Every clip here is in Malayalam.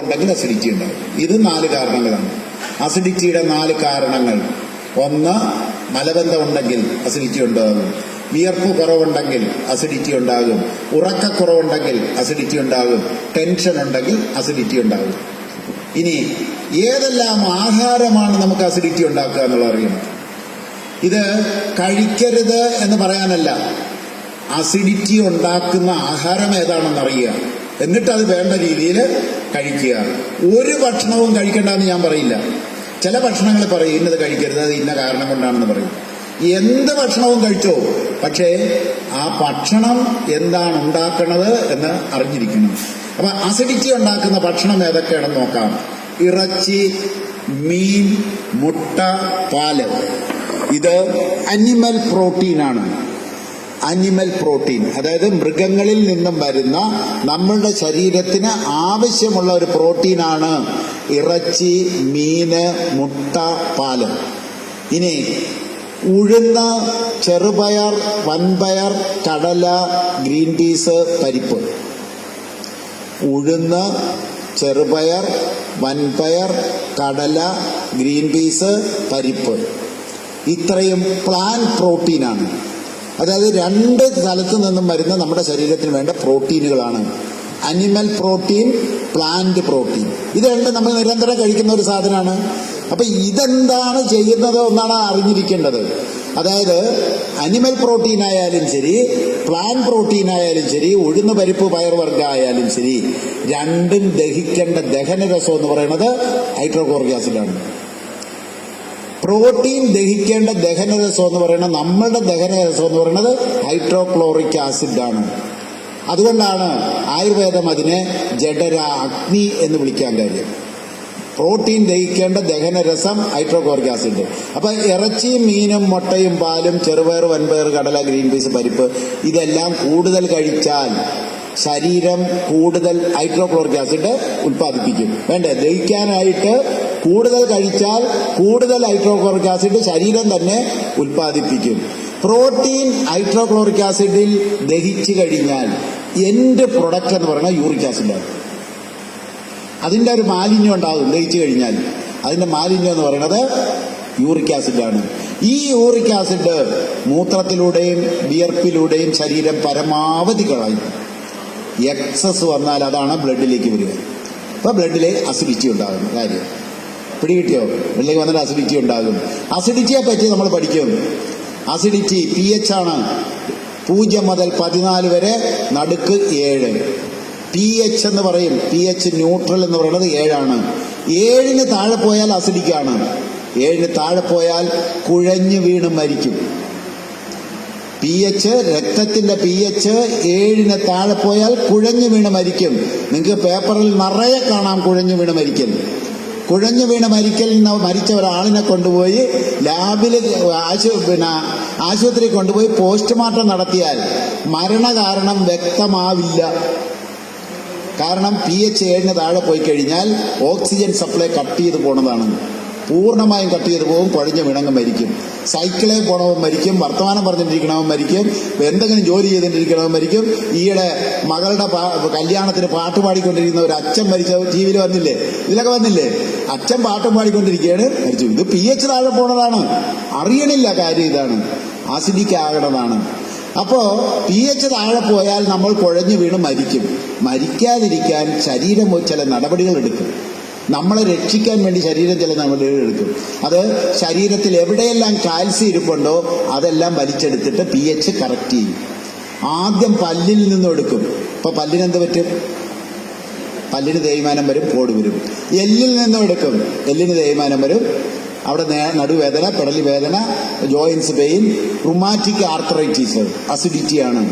ഉണ്ടെങ്കിൽ അസിഡിറ്റി ഉണ്ടാകും. ഇത് 4 കാരണങ്ങളാണ് അസിഡിറ്റിയുടെ 4 കാരണങ്ങൾ. 1, മലബന്ധം ഉണ്ടെങ്കിൽ അസിഡിറ്റി ഉണ്ടാകും. വിയർപ്പ് കുറവുണ്ടെങ്കിൽ അസിഡിറ്റി ഉണ്ടാകും. ഉറക്കക്കുറവുണ്ടെങ്കിൽ അസിഡിറ്റി ഉണ്ടാകും. ടെൻഷൻ ഉണ്ടെങ്കിൽ അസിഡിറ്റി ഉണ്ടാകും. ഇനി ഏതെല്ലാം ആഹാരമാണ് നമുക്ക് അസിഡിറ്റി ഉണ്ടാക്കുക എന്നുള്ളത് അറിയണം. ഇത് കഴിക്കരുത് എന്ന് പറയാനല്ല, അസിഡിറ്റി ഉണ്ടാക്കുന്ന ആഹാരം ഏതാണെന്ന് അറിയുക, എന്നിട്ട് അത് വേണ്ട രീതിയിൽ കഴിക്കുക. ഒരു ഭക്ഷണവും കഴിക്കണ്ടെന്ന് ഞാൻ പറയില്ല. ചില ഭക്ഷണങ്ങൾ പറയും ഇന്നത് കഴിക്കരുത്, അത് ഇന്ന കാരണം കൊണ്ടാണെന്ന് പറയും. എന്ത് ഭക്ഷണവും കഴിച്ചോ, പക്ഷേ ആ ഭക്ഷണം എന്താണ് ഉണ്ടാക്കുന്നത് എന്ന് അറിഞ്ഞിരിക്കണം. അപ്പൊ അസിഡിറ്റി ഉണ്ടാക്കുന്ന ഭക്ഷണം ഏതൊക്കെയാണെന്ന് നോക്കാം. ഇറച്ചി, മീൻ, മുട്ട, പാല്. ഇത് അനിമൽ പ്രോട്ടീനാണ്. അനിമൽ പ്രോട്ടീൻ, അതായത് മൃഗങ്ങളിൽ നിന്നും വരുന്ന നമ്മളുടെ ശരീരത്തിന് ആവശ്യമുള്ള ഒരു പ്രോട്ടീനാണ് ഇറച്ചി, മീന്, മുട്ട, പാല്. ഇനി ഉഴുന്ന്, ചെറുപയർ, വൻപയർ, കടല, ഗ്രീൻ പീസ്, പരിപ്പ്. ഉഴുന്ന്, ചെറുപയർ, വൻപയർ, കടല, ഗ്രീൻ പീസ്, പരിപ്പ്. ഇത്രയും പ്ലാന്റ് പ്രോട്ടീനാണ്. അതായത് 2 സ്ഥലത്ത് നിന്നും വരുന്ന നമ്മുടെ ശരീരത്തിന് വേണ്ട പ്രോട്ടീനുകളാണ്. Animal protein, plant protein. ഇത് രണ്ടും നമ്മൾ നിരന്തരം കഴിക്കുന്ന ഒരു സാധനമാണ്. അപ്പൊ ഇതെന്താണ് ചെയ്യുന്നത് എന്നാണ് അറിഞ്ഞിരിക്കേണ്ടത്. അതായത് അനിമൽ പ്രോട്ടീൻ ആയാലും ശരി, പ്ലാന്റ് പ്രോട്ടീൻ ആയാലും ശരി, ഉഴുന്ന്, പരിപ്പ്, പയർവർഗ്ഗ ആയാലും ശരി, രണ്ടും ദഹിക്കേണ്ട ദഹനരസം എന്ന് പറയുന്നത് ഹൈഡ്രോക്ലോറിക് ആസിഡാണ്. പ്രോട്ടീൻ ദഹിക്കേണ്ട ദഹനരസം എന്ന് പറയുന്നത്, നമ്മളുടെ ദഹനരസം എന്ന് പറയുന്നത് ഹൈഡ്രോക്ലോറിക് ആസിഡാണ്. അതുകൊണ്ടാണ് ആയുർവേദം അതിനെ ജഠര, അഗ്നി എന്ന് വിളിക്കാൻ കാര്യം. പ്രോട്ടീൻ ദഹിക്കേണ്ട ദഹനരസം ഹൈഡ്രോക്ലോറിക് ആസിഡ്. അപ്പൊ ഇറച്ചിയും, മീനും, മുട്ടയും, പാലും, ചെറുപയർ, വൻപയർ, കടല, ഗ്രീൻ പീസ്, പരിപ്പ് ഇതെല്ലാം കൂടുതൽ കഴിച്ചാൽ ശരീരം കൂടുതൽ ഹൈഡ്രോക്ലോറിക് ആസിഡ് ഉൽപ്പാദിപ്പിക്കും. വേണ്ടേ? ദഹിക്കാനായിട്ട് കൂടുതൽ കഴിച്ചാൽ കൂടുതൽ ഹൈഡ്രോക്ലോറിക് ആസിഡ് ശരീരം തന്നെ ഉൽപ്പാദിപ്പിക്കും. പ്രോട്ടീൻ ഹൈഡ്രോക്ലോറിക് ആസിഡിൽ ദഹിച്ചു കഴിഞ്ഞാൽ എൻഡ് പ്രൊഡക്റ്റ് എന്ന് പറയുന്നത് യൂറിക് ആസിഡാണ്. അതിന്റെ ഒരു മാലിന്യം ഉണ്ടാകും ദഹിച്ചു കഴിഞ്ഞാൽ. അതിന്റെ മാലിന്യം എന്ന് പറയുന്നത് യൂറിക് ആസിഡാണ്. ഈ യൂറിക് ആസിഡ് മൂത്രത്തിലൂടെയും വിയർപ്പിലൂടെയും ശരീരം പരമാവധി കളയും. എക്സസ് വന്നാൽ അതാണ് ബ്ലഡിലേക്ക് വരിക. അപ്പൊ ബ്ലഡിലെ അസിഡിറ്റി ഉണ്ടാകുന്ന കാര്യം പിടികിട്ടിയോ? ബ്ലഡിലേക്ക് വന്നിട്ട് അസിഡിറ്റി ഉണ്ടാകും. അസിഡിറ്റിയെ പറ്റി നമ്മൾ പഠിക്കും. അസിഡിറ്റി pH ആണ്. 0 മുതൽ 14 വരെ, നടുക്ക് 7. pH എന്ന് പറയും. pH ന്യൂട്രൽ എന്ന് പറയുന്നത് 7 ആണ്. 7-ന് താഴെ പോയാൽ അസിഡിക്കാണ്. 7-ന് താഴെ പോയാൽ കുഴഞ്ഞു വീണ് മരിക്കും. pH, രക്തത്തിന്റെ pH 7-ന് താഴെ പോയാൽ കുഴഞ്ഞു വീണ് മരിക്കും. നിങ്ങൾക്ക് പേപ്പറിൽ നിറയെ കാണാം കുഴഞ്ഞു വീണ് മരിക്കൽ. കുഴഞ്ഞു വീണ് മരിച്ച ഒരാളിനെ കൊണ്ടുപോയി ലാബിൽ ആശുപത്രി കൊണ്ടുപോയി പോസ്റ്റ്മോർട്ടം നടത്തിയാൽ മരണകാരണം വ്യക്തമാവില്ല. കാരണം pH 7-ന് താഴെ പോയി കഴിഞ്ഞാൽ ഓക്സിജൻ സപ്ലൈ കട്ട് ചെയ്ത് പോണതാണ്. പൂർണ്ണമായും കട്ട് ചെയ്ത് പോകും. കുഴഞ്ഞു വീണങ്ങ് മരിക്കും. സൈക്കിളിൽ പോണവൻ മരിക്കും. വർത്തമാനം പറഞ്ഞിട്ടിരിക്കണവൻ മരിക്കും. എന്തെങ്കിലും ജോലി ചെയ്തിട്ടിരിക്കണവൻ മരിക്കും. ഈയിടെ മകളുടെ കല്യാണത്തിന് പാട്ട് പാടിക്കൊണ്ടിരിക്കുന്ന ഒരു അച്ഛൻ മരിച്ച ടിവിയിൽ വന്നില്ലേ? ഇതിലൊക്കെ വന്നില്ലേ? അച്ഛൻ പാട്ടും പാടിക്കൊണ്ടിരിക്കുകയാണ്, മരിച്ചു. ഇത് pH താഴെ പോണതാണ്. അറിയണില്ല കാര്യം. ഇതാണ് ആസിഡിക് ആകണതാണ്. അപ്പോ pH താഴെ പോയാൽ നമ്മൾ കുഴഞ്ഞു വീണ് മരിക്കും. മരിക്കാതിരിക്കാൻ ശരീരം ചില നടപടികൾ എടുക്കും. നമ്മളെ രക്ഷിക്കാൻ വേണ്ടി ശരീരം ചില നടപടികൾ എടുക്കും. അത് ശരീരത്തിൽ എവിടെയെല്ലാം കാൽസ്യം ഇരിപ്പുണ്ടോ അതെല്ലാം വലിച്ചെടുത്തിട്ട് pH കറക്റ്റ് ചെയ്യും. ആദ്യം പല്ലിൽ നിന്നും എടുക്കും. ഇപ്പൊ പല്ലിന് എന്ത് പറ്റും? പല്ലിന് തേയ്മാനം വരും, പോട് വരും. എല്ലിൽ നിന്നും എടുക്കും. എല്ലിന് തേയ്മാനം വരും. അവിടെ നടുവേദന, പെടലി വേദന, ജോയിൻസ് പെയിൻ, റുമാറ്റിക് ആർത്രൈറ്റിസ്. അസിഡിറ്റിയാണ്.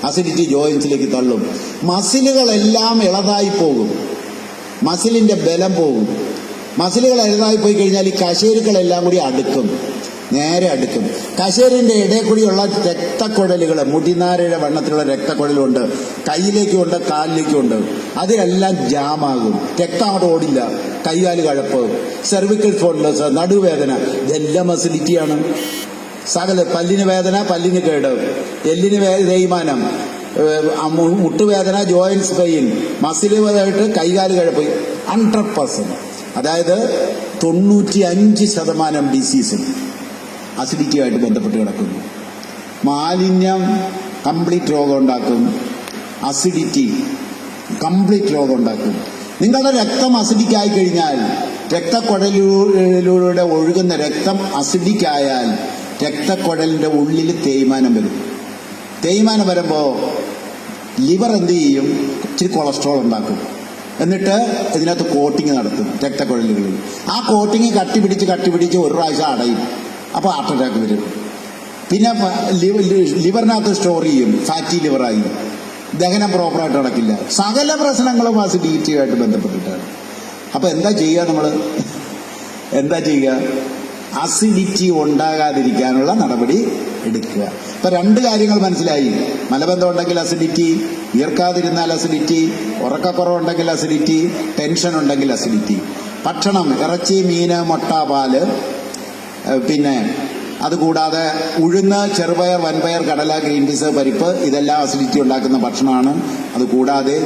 അസിഡിറ്റി ജോയിൻസിലേക്ക് തള്ളും. മസിലുകളെല്ലാം ഇളതായി പോകും. മസിലിന്റെ ബലം പോകും. മസിലുകൾ ഇളതായി പോയി കഴിഞ്ഞാൽ ഈ കശേരുക്കളെല്ലാം കൂടി അടുക്കും, നേരെ അടുക്കും. കശേരിന്റെ ഇടയിൽ കൂടിയുള്ള രക്തക്കുഴലുകൾ, മുടിനാരയുടെ വണ്ണത്തിലുള്ള രക്തക്കുഴലുണ്ട്, കയ്യിലേക്കുണ്ട്, കാലിലേക്കുണ്ട്. അതിലെല്ലാം ജാമാകും. രക്തം അവിടെ ഓടില്ല. കൈകാല് കഴപ്പ്, സെർവിക്കൽ സ്പോണ്ടിലോസിസ്, നടുവേദന, ഇതെല്ലാം അസിഡിറ്റിയാണ്. സകല പല്ലിന് വേദന, പല്ലിന് കേട്, എല്ലിന് തേയ്മാനം, മുട്ടുവേദന, ജോയിൻസ് പെയിൻ, മസിലുമായിട്ട് കൈകാല് കഴപ്പ്, 100%. അതായത് 95% ഡിസീസും അസിഡിറ്റിയുമായിട്ട് ബന്ധപ്പെട്ട് കിടക്കുന്നു. മാലിന്യം കംപ്ലീറ്റ് രോഗം ഉണ്ടാക്കും, അസിഡിറ്റി കംപ്ലീറ്റ് രോഗം ഉണ്ടാക്കും. നിങ്ങളുടെ രക്തം അസിഡിക് ആയി കഴിഞ്ഞാൽ, രക്തക്കുഴലിലൂടെ ഒഴുകുന്ന രക്തം അസിഡിക് ആയാൽ രക്തക്കുഴലിന്റെ ഉള്ളിൽ തേയ്മാനം വരും. തേയ്മാനം വരുമ്പോൾ ലിവർ എന്ത് ചെയ്യും? ഇച്ചിരി കൊളസ്ട്രോൾ ഉണ്ടാക്കും. എന്നിട്ട് ഇതിനകത്ത് കോട്ടിങ് നടത്തും രക്തക്കുഴലുകളിൽ. ആ കോട്ടിങ് കട്ടിപിടിച്ച് ഒരു പ്രാവശ്യം അടയും. അപ്പോൾ ഹാർട്ട് അറ്റാക്ക് വരും. പിന്നെ ലിവറിനകത്ത് സ്റ്റോർ ചെയ്യും, ഫാറ്റി ലിവറായി. ദഹനം പ്രോപ്പറായിട്ട് നടക്കില്ല. സകല പ്രശ്നങ്ങളും അസിഡിറ്റിയുമായിട്ട് ബന്ധപ്പെട്ടിട്ടാണ്. അപ്പൊ എന്താ ചെയ്യുക? നമ്മൾ എന്താ ചെയ്യുക? അസിഡിറ്റി ഉണ്ടാകാതിരിക്കാനുള്ള നടപടി എടുക്കുക. ഇപ്പൊ 2 കാര്യങ്ങൾ മനസ്സിലായി. മലബന്ധം ഉണ്ടെങ്കിൽ അസിഡിറ്റി, വിയർക്കാതിരുന്നാൽ അസിഡിറ്റി, ഉറക്കക്കുറവുണ്ടെങ്കിൽ അസിഡിറ്റി, ടെൻഷൻ ഉണ്ടെങ്കിൽ അസിഡിറ്റി. ഭക്ഷണം ഇറച്ചി, മീന്, മുട്ട, പാല്, പിന്നെ അതുകൂടാതെ ഉഴുന്ന്, ചെറുപയർ, വൻപയർ, കടല, ഗ്രീൻ പീസ്, പരിപ്പ്, ഇതെല്ലാം അസിഡിറ്റി ഉണ്ടാക്കുന്ന ഭക്ഷണമാണ്. അതുകൂടാതെ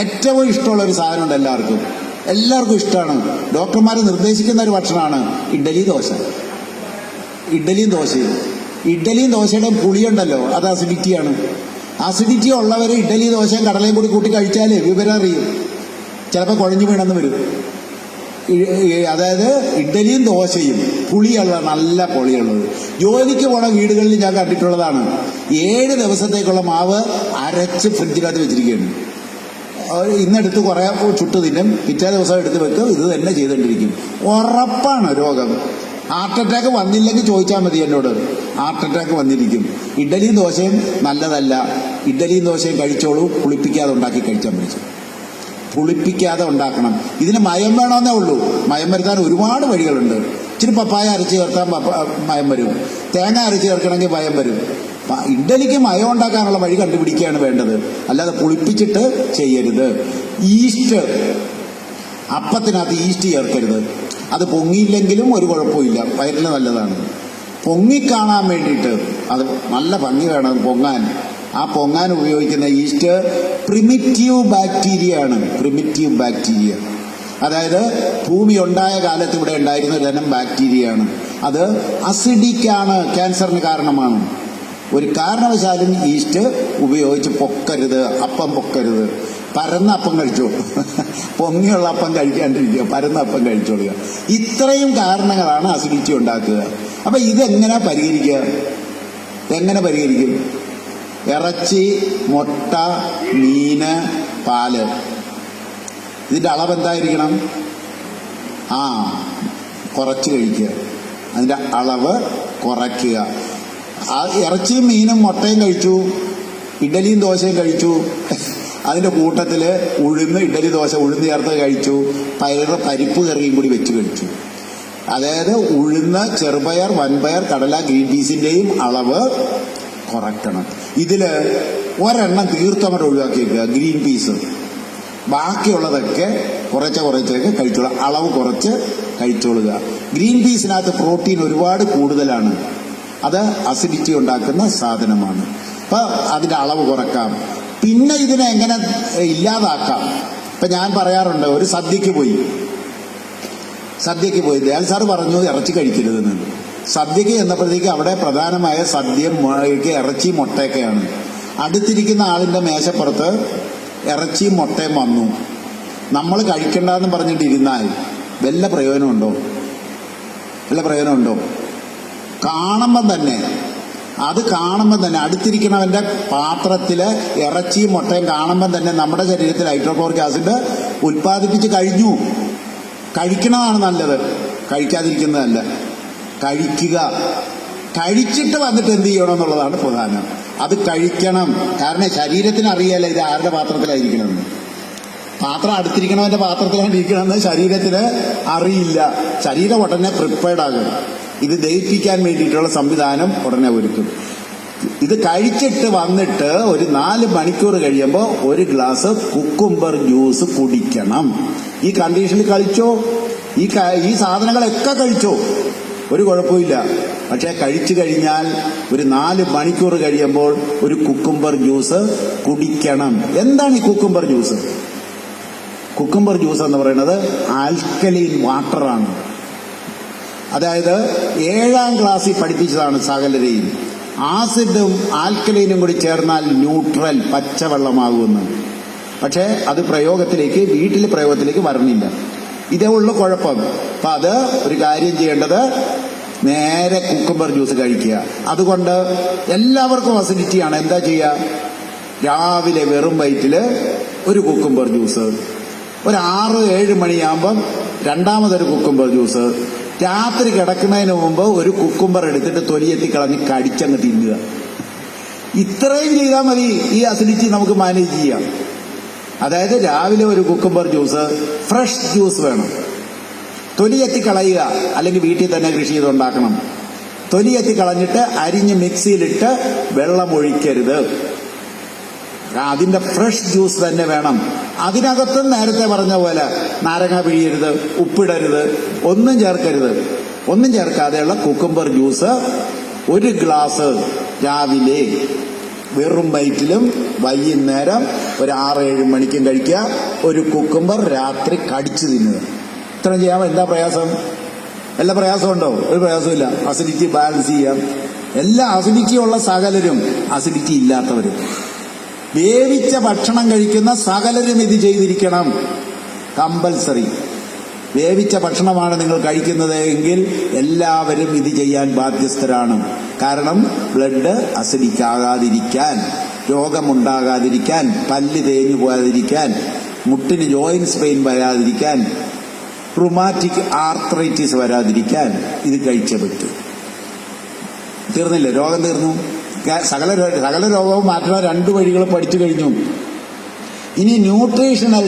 ഏറ്റവും ഇഷ്ടമുള്ള ഒരു സാധനമുണ്ട് എല്ലാവർക്കും ഇഷ്ടമാണ്, ഡോക്ടർമാർ നിർദ്ദേശിക്കുന്ന ഒരു ഭക്ഷണമാണ് ഇഡ്ഡലിയും ദോശയുടെ പുളിയുണ്ടല്ലോ, അത് അസിഡിറ്റിയാണ്. അസിഡിറ്റി ഉള്ളവർ ഇഡ്ഡലി, ദോശയും കടലയും കൂടി കൂട്ടി കഴിച്ചാലേ വിവരം അറിയും. ചിലപ്പോൾ കുഴഞ്ഞു വീണെന്ന് വരും. അതായത് ഇഡ്ഡലിയും ദോശയും പുളിയുള്ള, നല്ല പുളിയുള്ളത്. ജോലിക്ക് പോണ വീടുകളിൽ ഞാൻ കണ്ടിട്ടുള്ളതാണ്. 7 ദിവസത്തേക്കുള്ള മാവ് അരച്ച് ഫ്രിഡ്ജിനകത്ത് വെച്ചിരിക്കുകയാണ്. ഇന്നെടുത്ത് കുറെ ചുട്ട് തിന്നും, പിറ്റേ ദിവസം എടുത്ത് വെക്കും. ഇത് തന്നെ ചെയ്തുകൊണ്ടിരിക്കും. ഉറപ്പാണ് രോഗം. ഹാർട്ട് അറ്റാക്ക് വന്നില്ലെങ്കിൽ ചോദിച്ചാൽ മതി എന്നോട്. ഹാർട്ട് അറ്റാക്ക് വന്നിരിക്കും. ഇഡ്ഡലിയും ദോശയും നല്ലതല്ല. ഇഡ്ഡലിയും ദോശയും കഴിച്ചോളൂ, പുളിപ്പിക്കാതെ ഉണ്ടാക്കി കഴിച്ചാൽ മതി. പുളിപ്പിക്കാതെ ഉണ്ടാക്കണം. ഇതിന് മയം വേണമെന്നേ ഉള്ളൂ. മയം വരുത്താൻ ഒരുപാട് വഴികളുണ്ട്. ഇച്ചിരി പപ്പായ അരച്ച് ചേർത്താൻ മയം വരും. തേങ്ങ അരച്ച് ചേർക്കണമെങ്കിൽ മയം വരും. ഇഡ്ഡലിക്ക് മയം ഉണ്ടാക്കാനുള്ള വഴി കണ്ടുപിടിക്കുകയാണ് വേണ്ടത്, അല്ലാതെ പുളിപ്പിച്ചിട്ട് ചെയ്യരുത്. ഈസ്റ്റ്, അപ്പത്തിനകത്ത് ഈസ്റ്റ് ചേർക്കരുത്. അത് പൊങ്ങിയില്ലെങ്കിലും ഒരു കുഴപ്പമില്ല, വയറിന് നല്ലതാണ്. പൊങ്ങിക്കാണാൻ വേണ്ടിയിട്ട് അത് നല്ല ഭംഗി വേണം പൊങ്ങാൻ. ആ പൊങ്ങാൻ ഉപയോഗിക്കുന്ന ഈസ്റ്റ് പ്രിമിറ്റീവ് ബാക്ടീരിയ. അതായത് ഭൂമി ഉണ്ടായ കാലത്ത് ഇവിടെ ഉണ്ടായിരുന്ന ഒരു തരം ബാക്ടീരിയയാണ്. അത് അസിഡിക്കാണ്, ക്യാൻസറിന് കാരണമാണ്. ഒരു കാരണവശാലും ഈസ്റ്റ് ഉപയോഗിച്ച് പൊക്കരുത്. അപ്പം പൊക്കരുത്. പരന്ന അപ്പം കഴിച്ചോ, പൊങ്ങിയുള്ള അപ്പം കഴിക്കാണ്ടിരിക്കുക, പരന്ന അപ്പം കഴിച്ചോളുക. ഇത്രയും കാരണങ്ങളാണ് അസിഡിറ്റി ഉണ്ടാക്കുക. അപ്പൊ ഇതെങ്ങനെ പരിഹരിക്കും? ഇറച്ചി, മുട്ട, മീന്, പാല്, ഇതിന്റെ അളവ് എന്തായിരിക്കണം? കുറച്ച് കഴിക്കുക. അതിന്റെ അളവ് കുറയ്ക്കുക. ഇറച്ചിയും മീനും മുട്ടയും കഴിച്ചു, ഇഡലിയും ദോശയും കഴിച്ചു, അതിന്റെ കൂട്ടത്തില് ഇഡലി ദോശ ഉഴുന്ന് ചേർത്ത് കഴിച്ചു, പരിപ്പ് കറിയും കൂടി വെച്ച് കഴിച്ചു. അതായത് ഉഴുന്ന്, ചെറുപയർ, വൻപയർ, കടല, ഗ്രീൻ പീസിന്റെയും അളവ് കുറയ്ക്കണം. ഇതില് ഒരെണ്ണം തീർത്തും അങ്ങോട്ട് ഒഴിവാക്കിയേക്കുക, ഗ്രീൻ പീസ്. ബാക്കിയുള്ളതൊക്കെ കുറച്ചൊക്കെ കഴിച്ചോളുക. അളവ് കുറച്ച് കഴിച്ചോളുക. ഗ്രീൻ പീസിനകത്ത് പ്രോട്ടീൻ ഒരുപാട് കൂടുതലാണ്. അത് അസിഡിറ്റി ഉണ്ടാക്കുന്ന സാധനമാണ്. അപ്പൊ അതിന്റെ അളവ് കുറക്കാം. പിന്നെ ഇതിനെ എങ്ങനെ ഇല്ലാതാക്കാം? ഇപ്പൊ ഞാൻ പറയാറുണ്ട്, ഒരു സദ്യക്ക് പോയി ദയാൽ സാറ് പറഞ്ഞു ഇറച്ചി കഴിക്കരുതെന്ന്. സദ്യക്ക് ചെന്നപ്പോഴത്തേക്ക് അവിടെ പ്രധാനമായ സദ്യക്ക് ഇറച്ചി, മുട്ടയൊക്കെയാണ്. അടുത്തിരിക്കുന്ന ആളിന്റെ മേശപ്പുറത്ത് ഇറച്ചിയും മുട്ടയും വന്നു. നമ്മൾ കഴിക്കണ്ടെന്ന് പറഞ്ഞിട്ടിരുന്നാൽ വല്ല പ്രയോജനമുണ്ടോ? കാണുമ്പം തന്നെ അടുത്തിരിക്കണവന്റെ പാത്രത്തില് ഇറച്ചിയും മുട്ടയും കാണുമ്പം തന്നെ നമ്മുടെ ശരീരത്തിൽ ഹൈഡ്രോക്ലോറിക് ആസിഡ് ഉൽപ്പാദിപ്പിച്ച് കഴിഞ്ഞു. കഴിക്കണതാണ് നല്ലത്, കഴിക്കാതിരിക്കുന്നതല്ല. കഴിച്ചിട്ട് വന്നിട്ട് എന്ത് ചെയ്യണമെന്നുള്ളതാണ് പ്രധാനം. അത് കഴിക്കണം. കാരണം ശരീരത്തിന് അറിയാലോ ഇത് ആരുടെ പാത്രത്തിലായിരിക്കണമെന്ന്. പാത്രം അടുത്തിരിക്കണവന്റെ പാത്രത്തിലാണ് ഇരിക്കണമെന്ന് ശരീരത്തിന് അറിയില്ല. ശരീരം ഉടനെ പ്രിപ്പയർഡ് ആകും. ഇത് ദഹിപ്പിക്കാൻ വേണ്ടിയിട്ടുള്ള സംവിധാനം ഉടനെ ഒരുക്കും. ഇത് കഴിച്ചിട്ട് വന്നിട്ട് ഒരു 4 മണിക്കൂർ കഴിയുമ്പോൾ ഒരു ഗ്ലാസ് കുക്കുംബർ ജ്യൂസ് കുടിക്കണം. ഈ കണ്ടീഷനിൽ കഴിച്ചോ, ഈ സാധനങ്ങളൊക്കെ കഴിച്ചോ, ഒരു കുഴപ്പമില്ല. പക്ഷെ കഴിച്ചു കഴിഞ്ഞാൽ ഒരു 4 മണിക്കൂർ കഴിയുമ്പോൾ ഒരു കുക്കുംബർ ജ്യൂസ് കുടിക്കണം. എന്താണ് ഈ കുക്കുംബർ ജ്യൂസ്? കുക്കുംബർ ജ്യൂസ് എന്ന് പറയുന്നത് ആൽക്കലീൻ വാട്ടറാണ്. അതായത് 7ാം ക്ലാസ്സിൽ പഠിപ്പിച്ചതാണ് സകലരെയും. ആസിഡും ആൽക്കലൈനും കൂടി ചേർന്നാൽ ന്യൂട്രൽ പച്ചവെള്ളമാകുമെന്ന്. പക്ഷേ അത് വീട്ടിലെ പ്രയോഗത്തിലേക്ക് വരണില്ല. ഇതേ ഉള്ളു കുഴപ്പം. അപ്പൊ അത് ഒരു കാര്യം ചെയ്യേണ്ടത്, നേരെ കുക്കുംബർ ജ്യൂസ് കഴിക്കുക. അതുകൊണ്ട് എല്ലാവർക്കും അസിഡിറ്റിയാണ്. എന്താ ചെയ്യുക? രാവിലെ വെറും വയറ്റില് ഒരു കുക്കുംബർ ജ്യൂസ്, ഒരു 6-7 മണിയാകുമ്പം രണ്ടാമതൊരു കുക്കുംബർ ജ്യൂസ്, രാത്രി കിടക്കുന്നതിന് മുമ്പ് ഒരു കുക്കുംബർ എടുത്തിട്ട് തൊലിയെത്തി കളഞ്ഞ് കടിച്ചങ്ങ് തിന്നുക. ഇത്രയും ചെയ്താൽ മതി, ഈ അസിഡിറ്റി നമുക്ക് മാനേജ് ചെയ്യാം. അതായത് രാവിലെ ഒരു കുക്കുംബർ ജ്യൂസ്, ഫ്രഷ് ജ്യൂസ് വേണം. തൊലിയെത്തി കളയുക, അല്ലെങ്കിൽ വീട്ടിൽ തന്നെ കൃഷി ചെയ്തുണ്ടാക്കണം. തൊലിയെത്തി കളഞ്ഞിട്ട് അരിഞ്ഞ് മിക്സിയിലിട്ട് വെള്ളം ഒഴിക്കരുത്. അതിന്റെ ഫ്രഷ് ജ്യൂസ് തന്നെ വേണം. അതിനകത്ത് നേരത്തെ പറഞ്ഞ പോലെ നാരങ്ങ പിഴിയരുത്, ഉപ്പിടരുത്, ഒന്നും ചേർക്കരുത്. ഒന്നും ചേർക്കാതെയുള്ള കുക്കുംബർ ജ്യൂസ് 1 ഗ്ലാസ് രാവിലെ വെറും വയറ്റിലും വൈകുന്നേരം ഒരു 6-7 മണിക്കും കഴിക്കുക. ഒരു കുക്കുംബർ രാത്രി കടിച്ചു തിന്നുക. ഇത്രയും ചെയ്യാമോ? എന്താ പ്രയാസം? എല്ലാ പ്രയാസമുണ്ടോ? ഒരു പ്രയാസമില്ല. അസിഡിറ്റി ബാലൻസ് ചെയ്യാം. എല്ലാ അസിഡിറ്റി ഉള്ള സകലരും അസിഡിറ്റി ഇല്ലാത്തവരും. വേവിച്ച ഭക്ഷണം കഴിക്കുന്ന സകലരും ഇത് ചെയ്തിരിക്കണം, കമ്പൽസറി. വേവിച്ച ഭക്ഷണമാണ് നിങ്ങൾ കഴിക്കുന്നത് എങ്കിൽ എല്ലാവരും ഇത് ചെയ്യാൻ ബാധ്യസ്ഥരാണ്. കാരണം ബ്ലഡ് അസിഡിക് ആകാതിരിക്കാൻ, രോഗമുണ്ടാകാതിരിക്കാൻ, പല്ല് തേഞ്ഞു പോകാതിരിക്കാൻ, മുട്ടിന് ജോയിന്റ്സ് പെയിൻ വരാതിരിക്കാൻ, റുമാറ്റിക് ആർത്രൈറ്റിസ് വരാതിരിക്കാൻ ഇത് കഴിച്ചേ പറ്റൂ. തീർന്നില്ലേ? രോഗം തീർന്നു. സകല രോഗവും മാറ്റുന്ന 2 വഴികൾ പഠിച്ചു കഴിഞ്ഞു. ഇനി ന്യൂട്രീഷണൽ